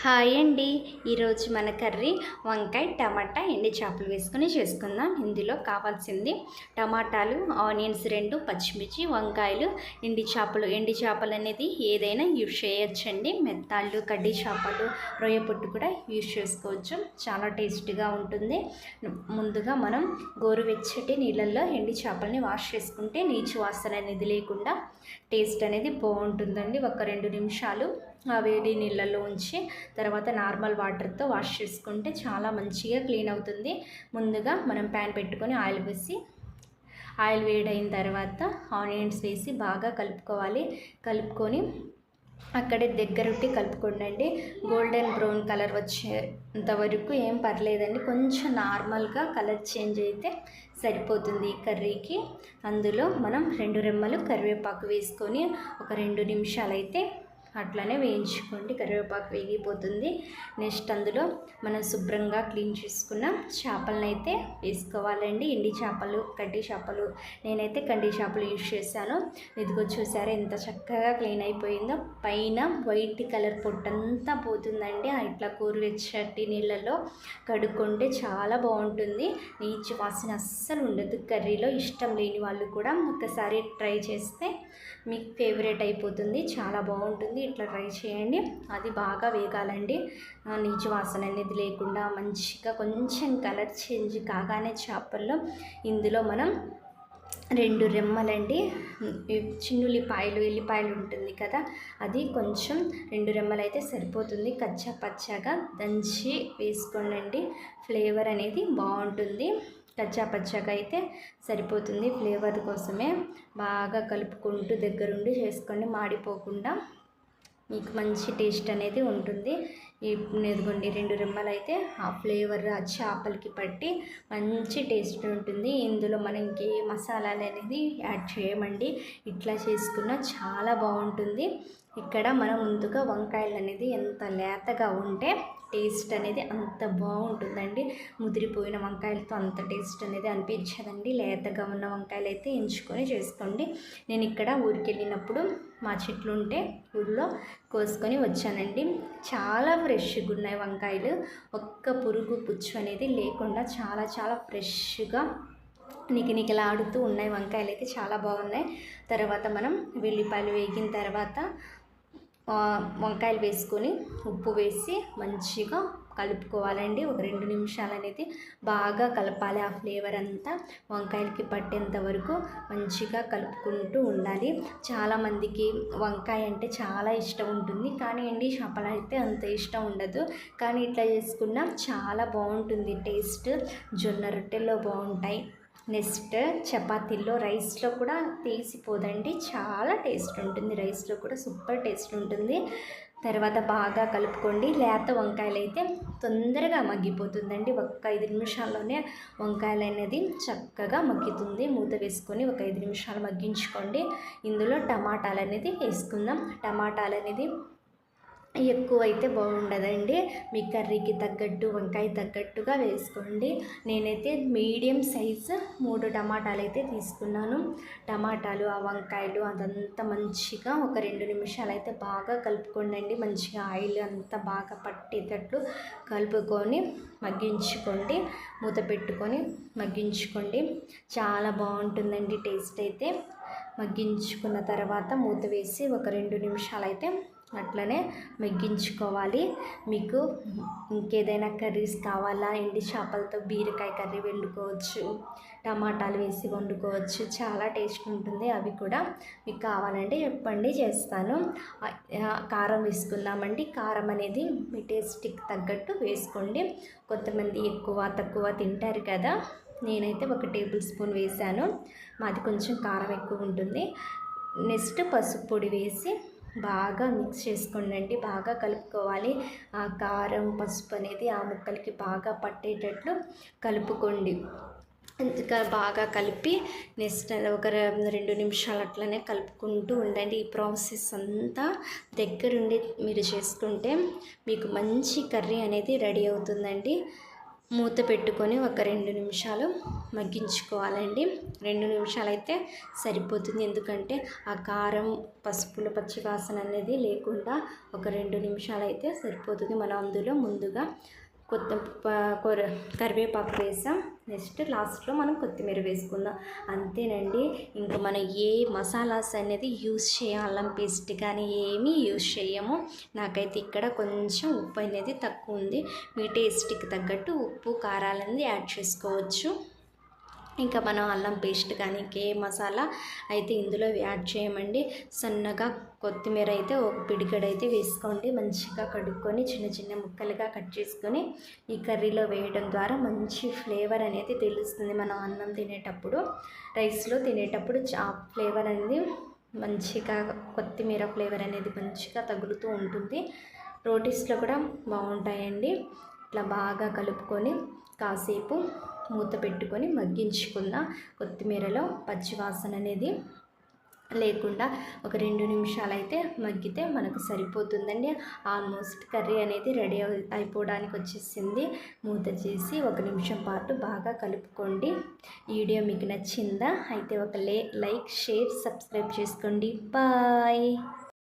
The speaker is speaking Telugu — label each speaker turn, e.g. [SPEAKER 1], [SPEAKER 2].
[SPEAKER 1] హాయ్ అండి. ఈరోజు మన కర్రీ వంకాయ టమాటా ఎండి చేపలు వేసుకొని చేసుకుందాం. ఇందులో కావాల్సింది టమాటాలు, ఆనియన్స్ 2, పచ్చిమిర్చి, వంకాయలు, ఎండి చేపలు అనేది ఏదైనా యూజ్ చేయొచ్చండి. మెత్తాళ్ళు, కడ్డీ చేపలు, రొయ్య పొట్టు కూడా యూజ్ చేసుకోవచ్చు. చాలా టేస్టీగా ఉంటుంది. ముందుగా మనం గోరువెచ్చటి నీళ్ళల్లో ఎండి చేపల్ని వాష్ చేసుకుంటే నీచు వాసన అనేది లేకుండా టేస్ట్ అనేది బాగుంటుందండి. ఒక 2 నిమిషాలు ఆ వేడి నీళ్ళల్లో ఉంచి తర్వాత నార్మల్ వాటర్తో వాష్ చేసుకుంటే చాలా మంచిగా క్లీన్ అవుతుంది. ముందుగా మనం ప్యాన్ పెట్టుకొని ఆయిల్ వేడైన తర్వాత ఆనియన్స్ వేసి బాగా కలుపుకొని అక్కడే దగ్గరుండి కలుపుకోండి. గోల్డెన్ బ్రౌన్ కలర్ వచ్చేంత వరకు ఏం పర్లేదండి. కొంచెం నార్మల్గా కలర్ చేంజ్ అయితే సరిపోతుంది ఈ కర్రీకి. అందులో మనం 2 రెమ్మలు కరివేపాకు వేసుకొని ఒక 2 నిమిషాలు అయితే అట్లనే వేయించుకోండి. కరివేపాకు వేగిపోతుంది. నెక్స్ట్ అందులో మనం శుభ్రంగా క్లీన్ చేసుకున్న చేపలను అయితే వేసుకోవాలండి. ఎండి చేపలు, కడ్డీ చేపలు, నేనైతే కడ్డీ చేపలు యూజ్ చేశాను. ఇదిగో చూసారా ఎంత చక్కగా క్లీన్ అయిపోయిందో. పైన వైట్ కలర్ పొట్టంతా పోతుందండి. ఇట్లా గోరువెచ్చటి నీళ్ళలో కడుక్కుంటే చాలా బాగుంటుంది. నీచు వాసన అస్సలు ఉండదు కర్రీలో. ఇష్టం లేని వాళ్ళు కూడా ఒకసారి ట్రై చేస్తే మీకు ఫేవరెట్ అయిపోతుంది. చాలా బాగుంటుంది. ఇట్లా ట్రై చేయండి. అది బాగా వేగాలండి. నీచు వాసన అనేది లేకుండా మంచిగా కొంచెం కలర్ చేంజ్ కాగానే చేపల్లో ఇందులో మనం 2 రెమ్మలండి ఎల్లిపాయలు ఉంటుంది కదా, అది కొంచెం 2 రెమ్మలు అయితే సరిపోతుంది. కచ్చా పచ్చాగా దంచి వేసుకోండి. ఫ్లేవర్ అనేది బాగుంటుంది. కచ్చా పచ్చగా అయితే సరిపోతుంది. ఫ్లేవర్ కోసమే బాగా కలుపుకుంటూ దగ్గరుండి చేసుకోండి. మాడిపోకుండా మీకు మంచి టేస్ట్ అనేది ఉంటుంది. ఇదిగోండి 2 రెమ్మలు అయితే ఆ ఫ్లేవర్ ఆ చేపలకి పట్టి మంచి టేస్ట్ ఉంటుంది. ఇందులో మనం ఇంకే మసాలాలు అనేది యాడ్ చేయమండి. ఇట్లా చేసుకున్న చాలా బాగుంటుంది. ఇక్కడ మనం ముందుగా వంకాయలు అనేది ఎంత లేతగా ఉంటే టేస్ట్ అనేది అంత బాగుంటుందండి. ముదిరిపోయిన వంకాయలతో అంత టేస్ట్ అనేది అనిపించదండి. లేతగా ఉన్న వంకాయలు అయితే ఎంచుకొని చేసుకోండి. నేను ఇక్కడ ఊరికి వెళ్ళినప్పుడు మా చెట్లు ఉంటే ఊళ్ళో కోసుకొని వచ్చానండి. చాలా ఫ్రెష్గా ఉన్నాయి వంకాయలు. ఒక్క పురుగు పుచ్చు అనేది లేకుండా చాలా చాలా ఫ్రెష్గా నికినికిలాడుతూ ఉన్నాయి. వంకాయలు అయితే చాలా బాగున్నాయి. తర్వాత మనం వెల్లిపాయలు వేగిన తర్వాత వంకాయలు వేసుకొని ఉప్పు వేసి మంచిగా కలుపుకోవాలండి. ఒక 2 నిమిషాలు అనేది బాగా కలపాలి. ఆ ఫ్లేవర్ అంతా వంకాయలకి పట్టేంత వరకు మంచిగా కలుపుకుంటూ ఉండాలి. చాలామందికి వంకాయ అంటే చాలా ఇష్టం ఉంటుంది, కానీ ఎండి చేపలు అయితే అంత ఇష్టం ఉండదు. కానీ ఇట్లా చేసుకున్నా చాలా బాగుంటుంది టేస్ట్. జొన్న రొట్టెల్లో బాగుంటాయి. నెక్స్ట్ చపాతీల్లో, రైస్లో కూడా తీసిపోదండి. చాలా టేస్ట్ ఉంటుంది. రైస్లో కూడా సూపర్ టేస్ట్ ఉంటుంది. తర్వాత బాగా కలుపుకోండి. లేత వంకాయలు అయితే తొందరగా మగ్గిపోతుందండి. ఒక 5 నిమిషాల్లోనే వంకాయలు అనేది చక్కగా మగ్గుతుంది. మూత వేసుకొని ఒక 5 నిమిషాలు మగ్గించుకోండి. ఇందులో టమాటాలు అనేది వేసుకుందాం. టమాటాలు అనేది ఎక్కువైతే బాగుండదండి. మీ కర్రీకి తగ్గట్టు వంకాయ తగ్గట్టుగా వేసుకోండి. నేనైతే మీడియం సైజు 3 టమాటాలు అయితే తీసుకున్నాను. టమాటాలు, ఆ వంకాయలు అదంతా మంచిగా ఒక 2 నిమిషాలు అయితే బాగా కలుపుకోండి. మంచిగా ఆయిల్ అంతా బాగా పట్టేటట్లు కలుపుకొని మగ్గించుకోండి. మూత పెట్టుకొని మగ్గించుకోండి. చాలా బాగుంటుందండి టేస్ట్ అయితే. మగ్గించుకున్న తర్వాత మూత వేసి ఒక 2 నిమిషాలు అయితే అట్లనే మగ్గించుకోవాలి. మీకు ఇంకేదైనా కర్రీస్ కావాలా, ఎండి చేపలతో బీరకాయ కర్రీ వండుకోవచ్చు, టమాటాలు వేసి వండుకోవచ్చు. చాలా టేస్ట్ ఉంటుంది. అవి కూడా మీకు కావాలంటే చెప్పండి, చేస్తాను. కారం వేసుకుందామండి. కారం అనేది మీ టేస్ట్కి తగ్గట్టు వేసుకోండి. కొంతమంది ఎక్కువ తక్కువ తింటారు కదా, నేనైతే 1 టేబుల్ స్పూన్ వేసాను. మాది కొంచెం కారం ఎక్కువ ఉంటుంది. నెక్స్ట్ పసుపు పొడి వేసి బాగా మిక్స్ చేసుకోండి. బాగా కలుపుకోవాలి. ఆ కారం, పసుపు అనేది ఆ ముక్కలకి బాగా పట్టేటట్లు కలుపుకోండి. బాగా కలిపి నెక్స్ట్ ఒక 2 నిమిషాలు అట్లనే కలుపుకుంటూ ఉండండి. ఈ ప్రాసెస్ అంతా దగ్గరుండి మీరు చేసుకుంటే మీకు మంచి కర్రీ అనేది రెడీ అవుతుందండి. మూత పెట్టుకొని ఒక 2 నిమిషాలు మగ్గించుకోవాలండి. 2 నిమిషాలు అయితే సరిపోతుంది. ఎందుకంటే ఆ కారం, పసుపుల పచ్చి వాసన అనేది లేకుండా ఒక 2 నిమిషాలు అయితే సరిపోతుంది. మనం అందులో ముందుగా కరివేపాకు వేసాం. నెక్స్ట్ లాస్ట్లో మనం కొత్తిమీర వేసుకుందాం. అంతేనండి. ఇంకా మనం ఏ మసాలాస్ అనేది యూస్ చేయం, అల్లం పేస్ట్ కానీ ఏమీ యూస్ చేయము. నాకైతే ఇక్కడ కొంచెం ఉప్పు అనేది తక్కువ ఉంది. మీ టేస్ట్కి తగ్గట్టు ఉప్పు, కారాలు అనేది యాడ్ చేసుకోవచ్చు. ఇంకా మనం అల్లం పేస్ట్ కానీ ఏ మసాలా అయితే ఇందులో యాడ్ చేయమండి. సన్నగా కొత్తిమీర అయితే ఒక పిడికెడైతే వేసుకోండి. మంచిగా కడుక్కొని చిన్న చిన్న ముక్కలుగా కట్ చేసుకొని ఈ కర్రీలో వేయడం ద్వారా మంచి ఫ్లేవర్ అనేది తెలుస్తుంది. మనం అన్నం తినేటప్పుడు, రైస్లో తినేటప్పుడు ఫ్లేవర్ అనేది మంచిగా, కొత్తిమీర ఫ్లేవర్ అనేది మంచిగా తగులుతూ ఉంటుంది. రోటీస్లో కూడా బాగుంటాయండి. ఇట్లా బాగా కలుపుకొని కాసేపు మూత పెట్టుకొని మగ్గించుకున్న కొత్తిమీరలో పచ్చివాసన అనేది లేకుండా ఒక 2 నిమిషాలు అయితే మగ్గితే మనకు సరిపోతుందండి. ఆల్మోస్ట్ కర్రీ అనేది రెడీ అయిపోవడానికి వచ్చేసింది. మూత చేసి 1 నిమిషం పాటు బాగా కలుపుకోండి. ఈ వీడియో మీకు నచ్చిందా? అయితే ఒక లైక్, షేర్, సబ్స్క్రైబ్ చేసుకోండి. బాయ్.